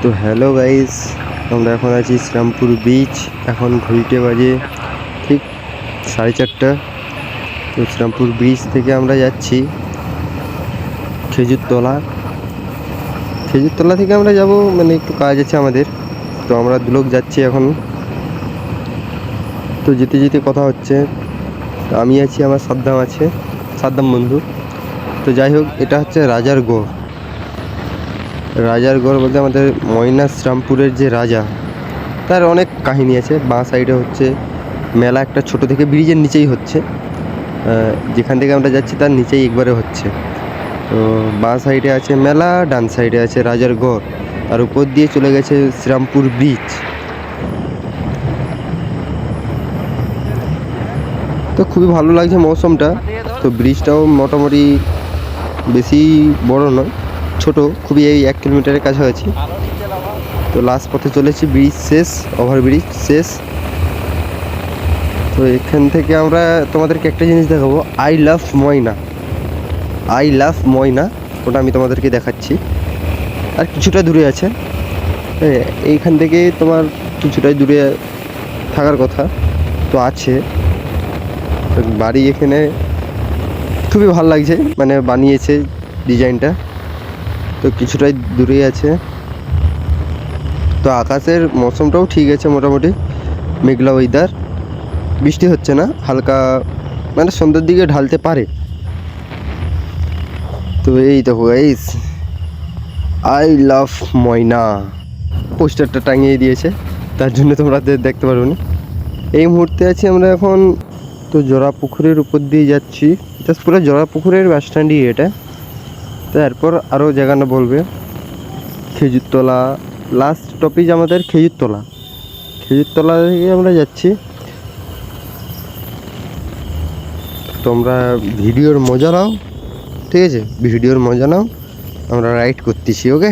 তো hello guys, আমরা এখন আছি শ্রীরামপুর বিচ। এখন ঘড়িতে বাজে ঠিক 4:30। তো শ্রীরামপুর বিচ থেকে আমরা যাচ্ছি খেজুরতলা। খেজুরতলা থেকে আমরা যাব, মানে একটু কাজ আছে আমাদের। তো আমরা দুলোক যাচ্ছি এখন। তো যেতে যেতে কথা হচ্ছে, আমি আছি, আমার সাদ্দাম আছে, সাদ্দাম বন্ধু। তো যাই হোক, এটা হচ্ছে রাজারগড়। রাজারগড় বলতে আমাদের ময়নাশ্রীরামপুরের যে রাজা, তার অনেক কাহিনী আছে। বাঁ সাইডে হচ্ছে মেলা, একটা ছোট থেকে ব্রিজের নিচেই হচ্ছে, যেখান থেকে আমরা যাচ্ছি তার নিচেই একবারে হচ্ছে। তো বাঁ সাইডে আছে মেলা, ডান সাইডে আছে রাজারগড়, তার উপর দিয়ে চলে গেছে শ্রীরামপুর ব্রিজ। তো খুবই ভালো লাগছে মৌসুমটা। তো ব্রিজটাও মোটামুটি বেশি বড় নয়, ছোট খুবই, এই 1 কিলোমিটারের কাছাকাছি। তো লাস্ট পথে চলেছি, ব্রিজ শেষ, ওভারব্রিজ শেষ। তো এখান থেকে আমরা তোমাদেরকে একটা জিনিস দেখাবো, I love Moyna. I love ময়না, ওটা আমি তোমাদেরকে দেখাচ্ছি। আর কিছুটা দূরে আছে, এইখান থেকে তোমার কিছুটাই দূরে থাকার কথা। তো আছে বাড়ি এখানে, খুবই ভালো লাগছে, মানে বানিয়েছে ডিজাইনটা। তো কিছুটাই দূরেই আছে। তো আকাশের মৌসুমটাও ঠিক আছে, মোটামুটি মেঘলা ওয়েদার, বৃষ্টি হচ্ছে না, হালকা মানে সন্ধ্যের দিকে ঢালতে পারে। তো এই দেখো গাইস, আই লাভ ময়না পোস্টারটা টাঙিয়ে দিয়েছে, তার জন্য তোমরা দেখতে পারো না। এই মুহূর্তে আছি আমরা এখন, তো জোড়া পুকুরের উপর দিয়ে যাচ্ছি। জাস্ট পুরো জোড়া পুকুরের বাস স্ট্যান্ডই এটা। তো এরপর আরও জায়গাটা বলবে খেজুরতলা, লাস্ট টপিক আমাদের খেজুরতলা। খেজুরতলা থেকে আমরা যাচ্ছি। তোমরা ভিডিওর মজা নাও, ঠিক আছে, ভিডিওর মজা নাও, আমরা রাইড করতেছি, ওকে।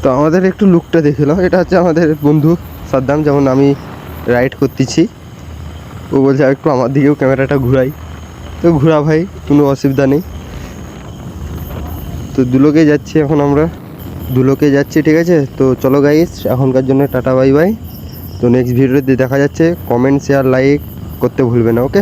তো আমাদের একটু লুকটা দেখে নাও, এটা হচ্ছে আমাদের বন্ধু সাদ্দাম, যেমন আমি রাইড করতেছি, ও বলছে একটু আমার দিকেও ক্যামেরাটা ঘুরাই। তো ঘুরা ভাই, কোনো অসুবিধা নেই। তো দুলোকে যাচ্ছি এখন আমরা, দুলোকে যাচ্ছি, ঠিক আছে। তো চলো গাইস, এখনকার জন্য টাটা বাই বাই। তো নেক্সট ভিডিওতে দেখা যাচ্ছে। কমেন্ট, শেয়ার, লাইক করতে ভুলবে না, ওকে।